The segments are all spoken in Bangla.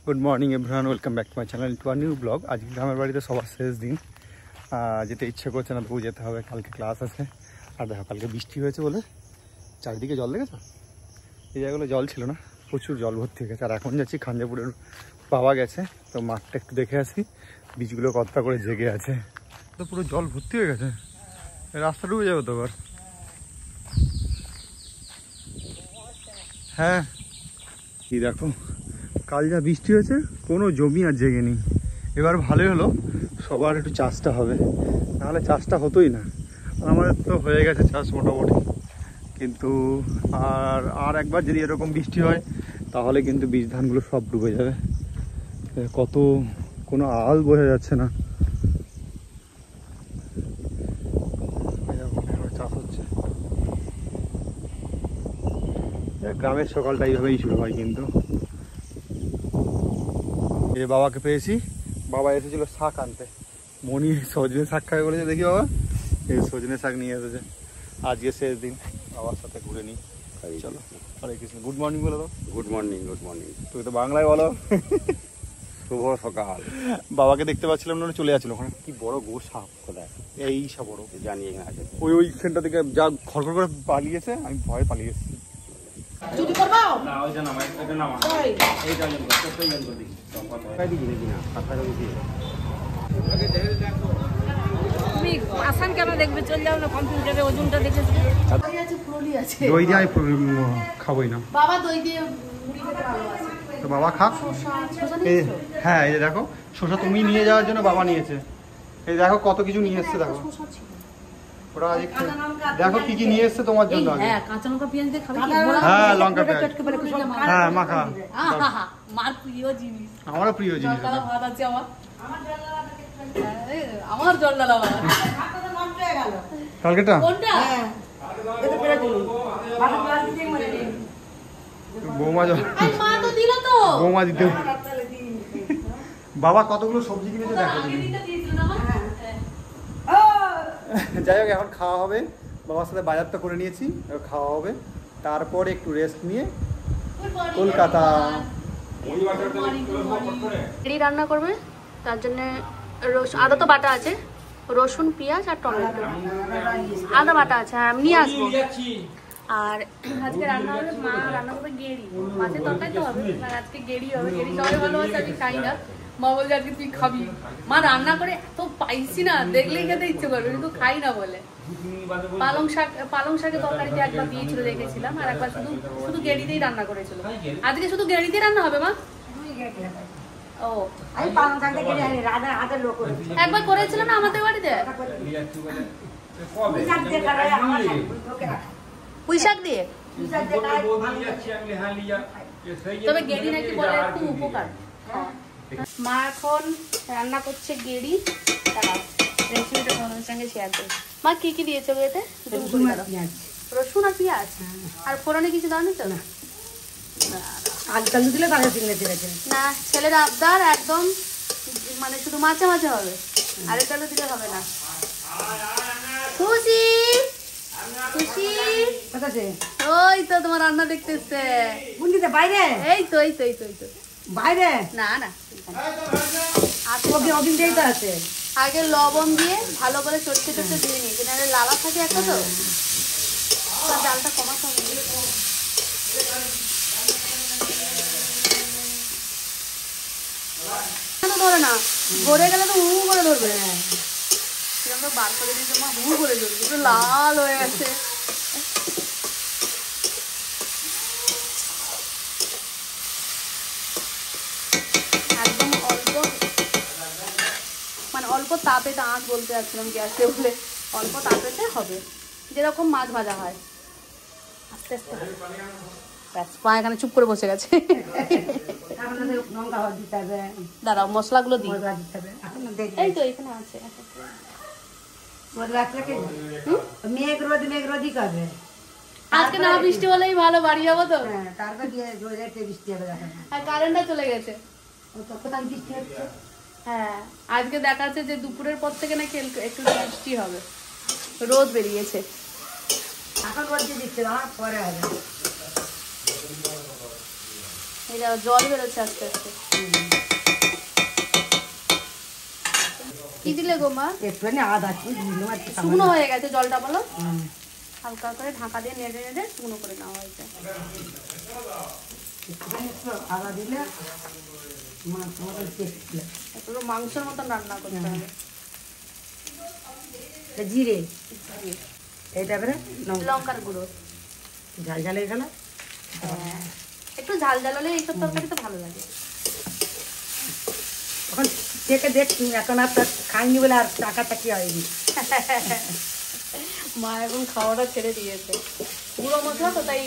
Good morning everyone, welcome back to my channel to a new blog. আজকে গ্রামের বাড়িতে সবার শেষ দিন, যেতে ইচ্ছে করছে না, তবু যেতে হবে, কালকে ক্লাস আছে। আর দেখো কালকে বৃষ্টি হয়েছে বলে চারিদিকে জল দেখেছো, এই জায়গাগুলো জল ছিল না, প্রচুর জল ভর্তি হয়ে গেছে। আর এখন যাচ্ছি খাঞ্জাপুরের, পাওয়া গেছে তো মাঠটা একটু দেখে আসি, বীজগুলো কতটা করে জেগে আছে। তো পুরো জল ভর্তি হয়ে গেছে, রাস্তা ডুবে যাবে তো আবার। হ্যাঁ কি দেখো, কাল যা বৃষ্টি হয়েছে কোনো জমি আর জেগেনি। এবার ভালোই হলো, সবার একটু চাষটা হবে, নাহলে চাষটা হতোই না। আমাদের তো হয়ে গেছে চাষ মোটামুটি, কিন্তু আর একবার যদি এরকম বৃষ্টি হয় তাহলে কিন্তু বীজ ধানগুলো সব ডুবে যাবে। কত কোনো আল বোঝা যাচ্ছে না। চাষ হচ্ছে, গ্রামের সকালটা এইভাবেই শুরু হয়। কিন্তু এই বাবাকে পেয়েছি, বাবা এসেছিল শাক আনতে, মনি সজনে শাক খাবে বলেছে, দেখি বাবা এই সজনে শাক নিয়ে এসেছে। আজকে শেষ দিন, বাবার সাথে ঘুরে নিই। চলো, হরে কৃষ্ণ। গুড মর্নিং বলে দাও। Good morning. Good morning. তুই তো বাংলায় বলো। শুভ সকাল। বাবাকে দেখতে পাচ্ছিলাম না, চলে যাচ্ছিল। ওখানে কি বড় গো সাপ, কোথায়? এই সাপ বড়, জানি এখানে আছে। ওইখানটা থেকে যা খড়খড় করে পালিয়েছে, আমি ভয়ে পালিয়ে এসেছি। চুরি করবো না ওইটা নামা, এটা নামা, এইটা জন্য কতই জন্য দেখি কত দিকে দেখি না কাকার দিকে। তুমি আসান কেন দেখবে, চল যাও না কম্পিউটারে, ওজনটা দেখেছি। দই আছে, ফুলি আছে। দই দিয়ে আমি খাবোই না। বাবা দই দিয়ে মুড়ি খেতে ভালোবাসে। তো বাবা খা। শসা এই নিয়েছো? হ্যাঁ, এই যে দেখো শসা তুমি নিয়ে যাওয়ার জন্য বাবা নিয়েছে। এই দেখো কত কিছু নিয়ে এসছে, দেখো শসা ছিল। ওরা আজ দেখো কি কি নিয়ে এসছে তোমার জন্য। আগে হ্যাঁ, কাঁচা লঙ্কা পেঁয়াজ দিয়ে খাবে কি? হ্যাঁ, লঙ্কা পেঁয়াজ। হ্যাঁ, মাখা। মার প্রিয় জিনিস, আমারও প্রিয় জিনিস। জলডালা ভাত আছে আমার, আমার জলডালা ভাত। কালকেটা কোনটা? বৌমা মা তো দিল তো। বৌমা দিতে বাবা কতগুলো সবজি কিনেছে দেখো তুমি। যাই হোক, এখন খাওয়া হবে, বাবার সাথে বাজারটা করে নিয়েছি, খাওয়া হবে, তারপরে একটু রেস্ট নিয়ে কলকাতা। রান্না করবে, তার জন্য আদা তো বাটা আছে, রসুন পেঁয়াজ আর টমেটো, আদা বাটা আছে, হ্যাঁ আমি নিয়ে আসবো। আর আজকে রান্না হবে, মা রান্না করবে গেড়ি, মাছের তরকারি তো হবে, আর আজকে গেড়ি হবে। গেড়ি সবাই ভালোবাসে, আমি খাই না। মা বলছে আজকে তুই খাবি। মা রান্না করে এত পাইছি না, দেখলেই খেতে ইচ্ছে করবে, কিন্তু খাই না বলে। পালং শাকের তরকারিতে একবার দিয়েছিল দেখেছিলাম, আর একবার শুধু গেড়িতেই রান্না করেছিল। আজকে শুধু গেড়িতেই রান্না হবে মা? ও একবার করেছিলাম না আমাদের বাড়িতে, পুঁই শাক দিয়ে। তবে গেড়ি নাকি বলে খুব উপকার। মা এখন রান্না করছে গেড়ি, রেসিপিটা তোমাদের সঙ্গে শেয়ার করি। মা কি কি দিয়েছে এতে? রসুন আর পেঁয়াজ, আর ফোড়নে কিছু দাওনি তো? না, ছেলের আবদার একদম, মানে শুধু মাঝে মাঝে হবে, আরেক ডালও দিলে হবে না। খুশি খুশি ওই তো তোমার রান্না দেখতে এসছে বাইরে। এই তো এই তো এই তো এই তো বাইরে। না না, আগে লবণ দিয়ে ভালো করে সরষে টরষে দিয়ে নিই, নাহলে লালা থাকে একটা, তো ডালটা কমাতে হবে। ধরে না, ধরে গেলে তো হু করে ধরবে। সেরকম বার করে দিয়েছে মা, হু করে ধরবে, একটু লাল হয়ে গেছে। একদম অল্প, মানে অল্প তাপে, আঁচ বলতে যাচ্ছিলাম গ্যাসে বলে, অল্প তাপেতে হবে, যেরকম মাছ ভাজা হয়। আস্তে আস্তে পা এখানে চুপ করে বসে গেছে। দাঁড়াও মশলাগুলো দিই। এই তো এখানে আছে। আজকে না বৃষ্টি হলেই ভালো, বাড়ি যাবো তো। কারেন্টটা চলে গেছে। হ্যাঁ, আজকে দেখাচ্ছে যে দুপুরের পর থেকে নাকি একটু বৃষ্টি হবে, রোদ বেরিয়েছে। এখন বলছে দিচ্ছে না, পরে হবে। এই দেখো জল বেরোচ্ছে আস্তে আস্তে। কি দিলে গো মা? একটুখানি আদা শুকনো হয়ে গেছে জলটা, বলো হালকা করে ঢাকা দিয়ে নেড়ে নেড়ে শুকনো করে নেওয়া হয়েছে। আদা দিলে পুরো মাংসের মতন রান্না করতে হবে। জিরে এইটা করে লঙ্কার গুঁড়ো ঝাল ঝাল হয়ে গেল। একটু ঝাল ঝাল হলে এইসব তরকারি তো ভালো লাগে। এখন দেখে দেখছি, এখন আপনার খাইনি বলে আর টাকাটা কি হয়নি। মা এখন খাওয়াটা ছেড়ে দিয়েছে, গুঁড়ো মশলা তো তাই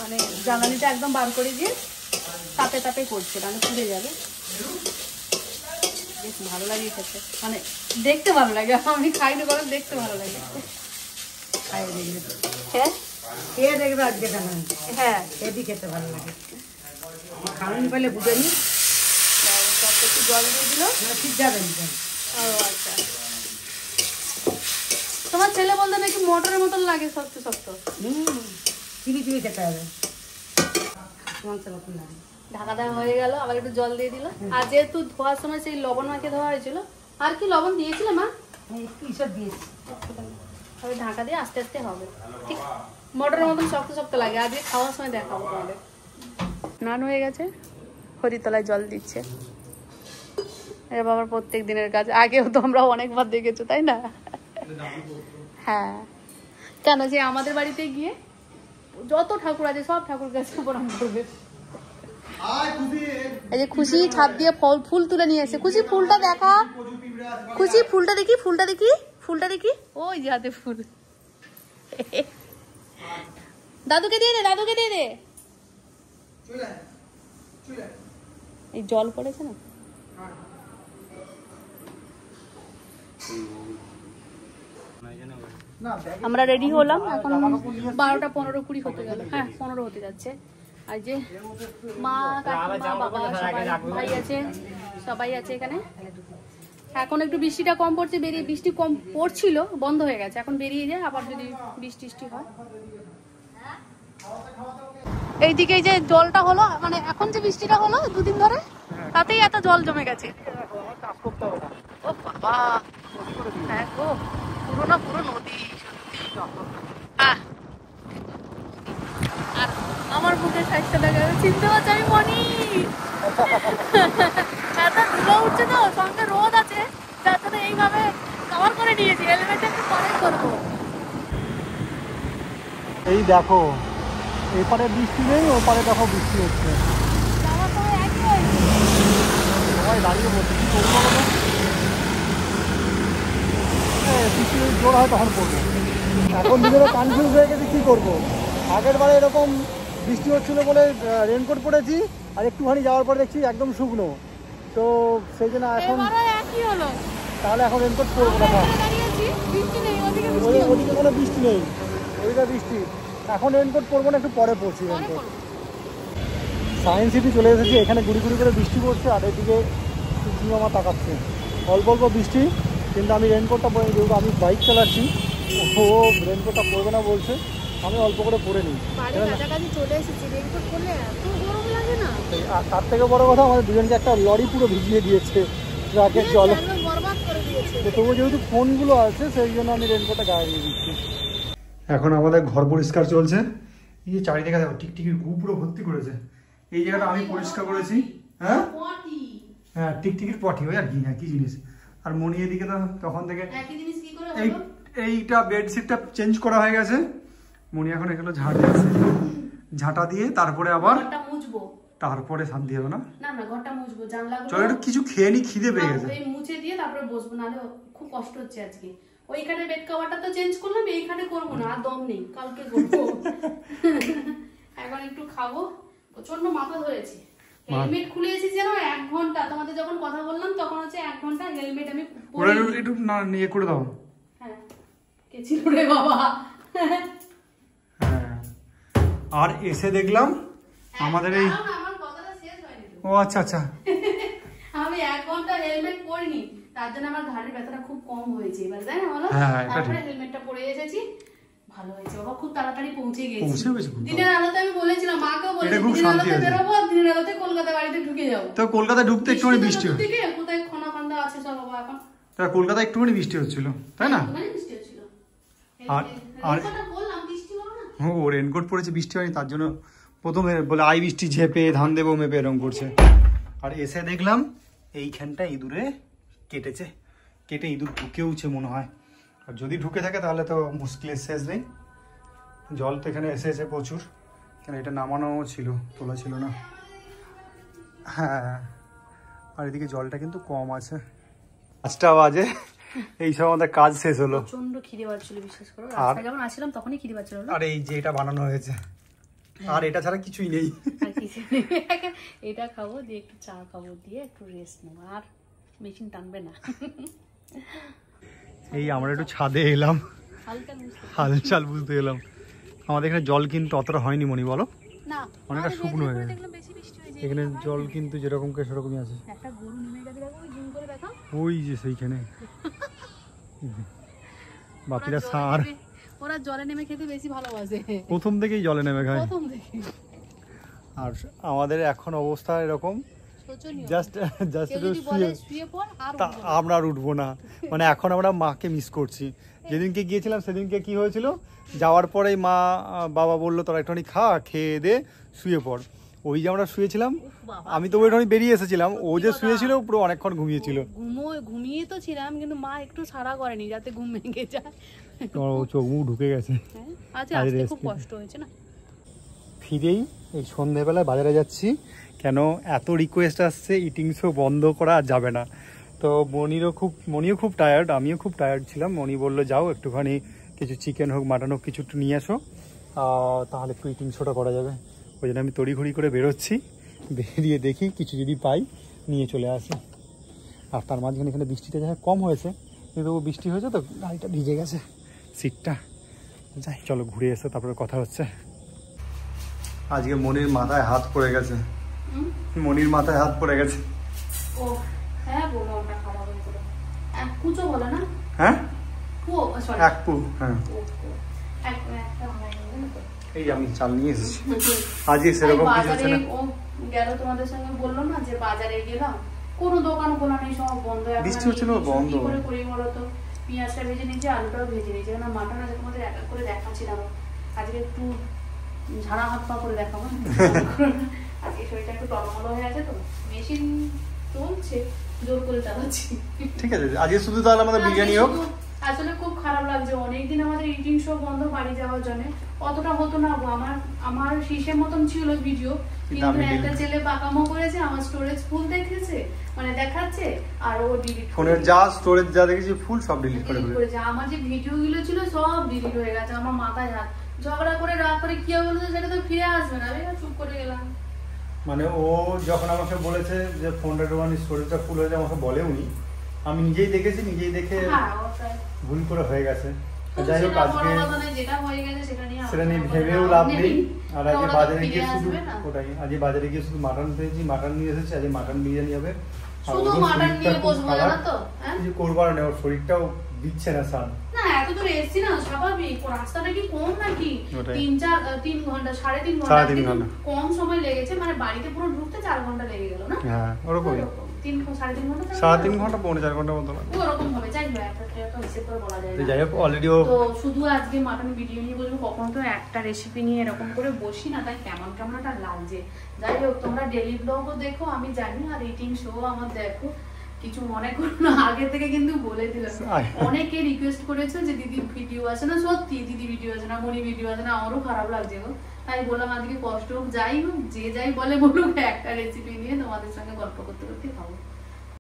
মানে জ্বালানিটা একদম বার করে দিয়ে তাপে তাপে করছে, মানে পুড়ে যাবে। বেশ ভালো লাগে খেতে, মানে দেখতে ভালো লাগে। আমি খাইনি বরং দেখতে ভালো লাগে। খাইয়ে দেখবে, হ্যাঁ খেয়ে দেখবে আজকে কেন। হ্যাঁ খেতে খেতে ভালো লাগে। খাওয়ানি পেলে বুঝে নি, একটু জল দিয়ে দিল, ঠিক যাবেন। ও আচ্ছা। তোমার ছেলে বলতে নাকি মটরের মতন লাগে শক্ত শক্ত। চিনি চিনি খেতে হবে, মাংসের মতন লাগে। ঢাকা দেওয়া হয়ে গেল, আবার একটু জল দিয়ে দিল। আর যেহেতু ধোয়ার সময় সেই লবণ মাখিয়ে ধোয়া হয়েছিল, আর কি লবণ দিয়েছিল মা? একটু ঈশ্বর দিয়েছি। তবে ঢাকা দিয়ে আস্তে আস্তে হবে, ঠিক মটরের মতন শক্ত শক্ত লাগে। আজকে খাওয়ার সময় দেখাবো তোমাদের। স্নান হয়ে গেছে, হরিতলায় জল দিচ্ছে। এর বাবার প্রত্যেক দিনের কাজ, আগেও তো আমরা অনেকবার দেখেছো তাই না? হ্যাঁ, কেন যে আমাদের বাড়িতে গিয়ে যত ঠাকুর আছে সব ঠাকুর কাছে প্রণাম করবে। এই যে খুশি ছাদ দিয়ে ফুল তুলে নিয়ে এসে। খুশি ফুলটা দেখা, খুশি ফুলটা দেখি, ফুলটা দেখি, ফুলটা দেখি। ওই যে হাতে ফুল। দাদুকে দিয়ে দে, দাদুকে দিয়ে দে। এই জল পড়েছে না। আমরা রেডি হলাম, এখন 12টা 15-20 হতে গেল। হ্যাঁ 15 হতে যাচ্ছে। আর যে মা, কাকিমা, বাবা, ভাই আছে, সবাই আছে এখানে। এখন একটু বৃষ্টিটা কম পড়ছে, বেরিয়ে বৃষ্টি কম পড়ছিল, বন্ধ হয়ে গেছে। এখন বেরিয়ে যায়, আবার যদি বৃষ্টি হয়। এইদিকে যে জলটা হলো, মানে এখন যে বৃষ্টিটা হলো 2 দিন ধরে, তাতেই এত জল জমে গেছে। ও বাবা, হ্যাঁ গো, পুরো নদী সত্যি। আর আমার বুকের সাইজটা দেখা যাচ্ছে, চিনতে পারছি আমি মনি। এত ধুলো উঠছে তো, সঙ্গে রোদ আছে, যার জন্য এইভাবে কভার করে নিয়েছি। হেলমেটটা একটু পরে করবো। এই দেখো, এপারে বৃষ্টি নেই, ওপারে দেখো বৃষ্টি হচ্ছে। যাওয়ার সময় একই হয়েছে। সবাই দাঁড়িয়ে বলছে কি করবো বলো, বৃষ্টি জোর হয় তখন করবো। এখন নিজেরও কনফিউজ হয়ে গেছে কি করবো। আগের বারে এরকম বৃষ্টি হচ্ছিলো বলে রেনকোট পরেছি, আর একটুখানি যাওয়ার পর দেখছি একদম শুকনো, তো সেই জন্য এখন একই হলো। তাহলে এখন রেনকোট পরবো না। ওদিকে কোনো বৃষ্টি নেই, ওইটা বৃষ্টি। এখন রেনকোট পরবো না, একটু পরে পড়ছি রেনকোট। সায়েন্স সিটি চলে এসেছি, এখানে গুড়ি গুড়ি করে বৃষ্টি পড়ছে, আর এদিকে সূর্য আমার তাকাচ্ছে। অল্প অল্প বৃষ্টি, কিন্তু আমি রেনকোটটা পরে, যেহেতু আমি বাইক চালাচ্ছি, ও রেনকোটটা পরবে না বলছে, আমি অল্প করে পরে নিই। আর তার থেকে বড় কথা, আমাদের দুজনকে একটা লরি পুরো ভিজিয়ে দিয়েছে ট্রাকের জল। তবু যেহেতু ফোনগুলো আছে, সেই জন্য আমি রেনকোটটা গায়ে দিয়ে দিচ্ছি। এখন আমাদের ঘর পরিষ্কার চলছে। এই যে চারিদিকে দেখো টিকটিকির গু পুরো ভর্তি করেছে। এই জায়গাটা আমি পরিষ্কার করেছি। হ্যাঁ হ্যাঁ, টিকটিকির পটি হয় আর কি। হ্যাঁ, কি জিনিস। আর মনি এদিকে তো তখন থেকে এইটা বেডশিটটা চেঞ্জ করা হয়ে গেছে। মনি এখন এগুলো ঝাড় দিচ্ছে, ঝাঁটা দিয়ে তারপরে আবার তারপরে শান্তি হবে না। না না, ঘরটা মুছবো, জানলাগুলো। চলো একটু কিছু খেয়ে নি, খিদে পেয়ে গেছে। এই মুছে দিয়ে তারপরে বসবো, নালে খুব কষ্ট হচ্ছে আজকে। ওইখানে বেড কভারটা তো চেঞ্জ করলাম, এইখানে করবো না, আর দম নেই, কালকে করবো। এখন একটু খাবো, প্রচন্ড মাথা ধরেছে। হেলমেট খুলে এসেছি যেন 1 ঘন্টা, তোমাদের যখন কথা বললাম তখন হচ্ছে 1 ঘন্টা হেলমেট আমি পরে একটু না নিয়ে করে দাও। হ্যাঁ, কে ছিল রে বাবা। হ্যাঁ, আর এসে দেখলাম আমাদের এই, আমার কথাটা শেষ হয়নি। ও আচ্ছা আচ্ছা, আমি 1 ঘন্টা হেলমেট পরিনি, তার জন্য আমার ঘাড়ের ব্যথাটা খুব কম হয়েছে এবার, তাই না বলো? হ্যাঁ, এটা ঠিক। তারপরে হেলমেটটা পরে এসেছি, ভালো হয়েছে বাবা, খুব তাড়াতাড়ি পৌঁছে গেছি। পৌঁছে গেছে দিনের আলোতে আমি বলেছিলাম, মাকেও এটা বলেছি খুব দিনের শান্তি আলোতে হয়েছে। বেরোবো আর দিনের আলোতে কলকাতা বাড়িতে ঢুকে যাবো। তো কলকাতা ঢুকতে একটুখানি বৃষ্টি হচ্ছে, কোথায় খনা ফান্দা আছে সব বাবা এখন। তা কলকাতা একটুখানি বৃষ্টি হচ্ছিল, তাই না? ওখানে বৃষ্টি হচ্ছিল। আর বললাম বৃষ্টি হলো না। ও রেনকোট পরেছে, বৃষ্টি হয়নি, তার জন্য প্রথমে বলে আই বৃষ্টি ঝেপে ধান দেবো মেপে এরকম করছে। আর এসে দেখলাম এইখানটা ইঁদুরে কেটেছে, কেটে ইঁদুর ঢুকেওছে মনে হয়। আর যদি ঢুকে থাকে তাহলে তো মুশকিলের শেষ নেই। জল তো এখানে এসেছে প্রচুর, কেন এটা নামানো ছিল, তোলা ছিল না। হ্যাঁ, আর এদিকে জলটা কিন্তু কম আছে। 5টা বাজে, এই সব আমাদের কাজ শেষ হলো। প্রচন্ড খিদে পাচ্ছিল বিশ্বাস করো, রাস্তায় যখন আসছিলাম তখনই খিদে পাচ্ছিল। আর এই যে এটা বানানো হয়েছে, আর এটা ছাড়া কিছুই নেই। এটা খাবো, দিয়ে একটু চা খাবো, দিয়ে একটু রেস্ট নেবো, আর মেশিন টানবে না। এই আমরা একটু ছাদে এলাম, হালচাল বুঝতে এলাম। আমাদের এখানে জল কিন্তু অতটা হয়নি মনি, বলো না, অনেকটা শুকনো হয়ে গেছে। এখানে জল কিন্তু যেরকম কে সেরকমই আছে। একটা গরু নেমে গেছে, দেখো ওই জুম করে দেখো, ওই যে সেইখানে বাকিরা সার, ওরা জলে নেমে খেতে বেশি ভালোবাসে, প্রথম থেকেই জলে নেমে খায়। প্রথম থেকে। আর আমাদের এখন অবস্থা এরকম, জাস্ট শুয়ে পড় আর আমরা আর উঠবো না। মানে এখন আমরা মাকে মিস করছি। যেদিনকে গিয়েছিলাম সেদিনকে কি হয়েছিল, যাওয়ার পরেই মা বাবা বললো তোরা একটুখানি খা, খেয়ে দে শুয়ে পড়। ওই যে আমরা শুয়েছিলাম, আমি তো ওইখানে বেরিয়ে এসেছিলাম, ও যে শুয়েছিল পুরো অনেকক্ষণ ঘুমিয়েছিল। ঘুমিয়ে তো ছিলাম, কিন্তু মা একটু সাড়া করেনি যাতে ঘুম ভেঙে যায়। চোখ মুখ ঢুকে গেছে। আচ্ছা, আজকে খুব কষ্ট হয়েছে না। ফিরেই এই সন্ধ্যেবেলায় বাজারে যাচ্ছি, কেন এত রিকোয়েস্ট আসছে ইটিং শো বন্ধ করা যাবে না। তো মনিও খুব টায়ার্ড, আমিও খুব টায়ার্ড ছিলাম। মনি বললো যাও একটুখানি কিছু চিকেন হোক মাটন হোক কিছু একটু নিয়ে আসো, তাহলে একটু ইটিং শোটা করা যাবে। ওই জন্য আমি তড়িঘড়ি করে বেরোচ্ছি, বেরিয়ে দেখি কিছু যদি পাই নিয়ে চলে আসি। আর তার মাঝখানে এখানে বৃষ্টিটা যাই কম হয়েছে, কিন্তু বৃষ্টি হয়েছে তো গাড়িটা ভিজে গেছে সিটটা। যাই চলো ঘুরে এসে তারপরে কথা হচ্ছে। আজকে মনির মাথায় হাত পড়ে গেছে, মনির মাথায় হাত পড়ে গেছে। ও হ্যাঁ, বলো আমরা খাওয়া হয়ে গেল। কুচো বলে না? হ্যাঁ, সরি এক পু। হ্যাঁ, এই আমি চাল নিয়ে এসেছি। আজকে সেরকম কিছু হচ্ছে না। ও গেল তোমাদের সঙ্গে, বললো না যে বাজারে গেলাম, কোনো দোকান খোলা নেই, সব বন্ধ। বৃষ্টি হচ্ছিল, বন্ধ। কি করে করি বলো তো? পেঁয়াজটা ভেজে নিয়েছি, আলুটাও ভেজে নিয়েছি, কারণ মাটন আছে তোমাদের এক এক করে দেখাচ্ছিলাম। আজকে একটু ঝাড়া হাত পা করে দেখাবো। আজকে শরীরটা একটু টলমলো হয়ে আছে, তো মেশিন চলছে, জোর করে চালাচ্ছি। ঠিক আছে, আজকে শুধু তাহলে আমাদের বিরিয়ানি হোক। আসলে খুব খারাপ লাগছে, অনেকদিন আমাদের ইটিং শো বন্ধ বাড়ি যাওয়ার জন্য। অতটা হতো না, আমার শীষের মতন ছিল ভিডিও, কিন্তু একটা ছেলে পাকামো করেছে, আমার স্টোরেজ ফুল দেখেছে, মানে দেখাচ্ছে, আর ও ডিলিট ফোনের যা স্টোরেজ যা দেখেছি ফুল সব ডিলিট করে ফেলেছে। আমার যে ভিডিও গুলো ছিল সব ডিলিট হয়ে গেছে। আমার মাথায় হাত, ঝগড়া করে রাগ করে কি বলতো, সেটা তো ফিরে আসবে না, আমি চুপ করে গেলাম। মানে ও যখন আমাকে বলেছে যে ফোনটা টোন স্টোরেজটা ফুল হয়ে যায়, আমাকে বলেওনি, আমি নিজেই দেখেছি, নিজেই দেখে ভুল করে হয়ে গেছে। যাই হোক, আজকে সেটা নিয়ে ভেবেও লাভ নেই। আর আজকে বাজারে গিয়ে শুধু ওটাই, আজকে বাজারে গিয়ে শুধু মাটন পেয়েছি, মাটন নিয়ে এসেছি, আজকে মাটন বিরিয়ানি হবে। শুধু মাটন নিয়ে বসবো না তো, কিছু করবো না, ওর শরীরটাও দিচ্ছে না স্যার। না এত দূর এসছি না, স্বাভাবিক। রাস্তাটা কি কম নাকি? 3 ঘন্টা 3.5 ঘন্টা কম সময় লেগেছে, মানে বাড়িতে পুরো ঢুকতে 4 ঘন্টা লেগে গেল না? হ্যাঁ ওরকমই, 3.5 ঘন্টা, 3.5 ঘন্টা 4.5 ঘন্টার মতো ওরকম হবে। যাই হোক, একটা তো হিসেব করে বলা যায় না। যাই হোক, অলরেডি তো শুধু আজকে মাটন ভিডিও নিয়ে বলবো, কখনো তো একটা রেসিপি নিয়ে এরকম করে বসি না, তাই কেমন কেমন একটা লাগছে। যাই হোক, তোমরা ডেইলি ব্লগও দেখো আমি জানি, আর ইটিং শো আমার দেখো, কিছু মনে করো না, আগে থেকে কিন্তু বলে দিলাম। অনেকে রিকোয়েস্ট করেছে যে দিদি ভিডিও আছে না, সত্যি দিদি ভিডিও আছে না, মনি ভিডিও আছে না, আমারও খারাপ লাগছে গো। তাই বললাম আজকে কষ্ট হোক, যাই হোক, যে যাই বলে বলুক, একটা রেসিপি নিয়ে তোমাদের সঙ্গে গল্প করতে করতে খাবো।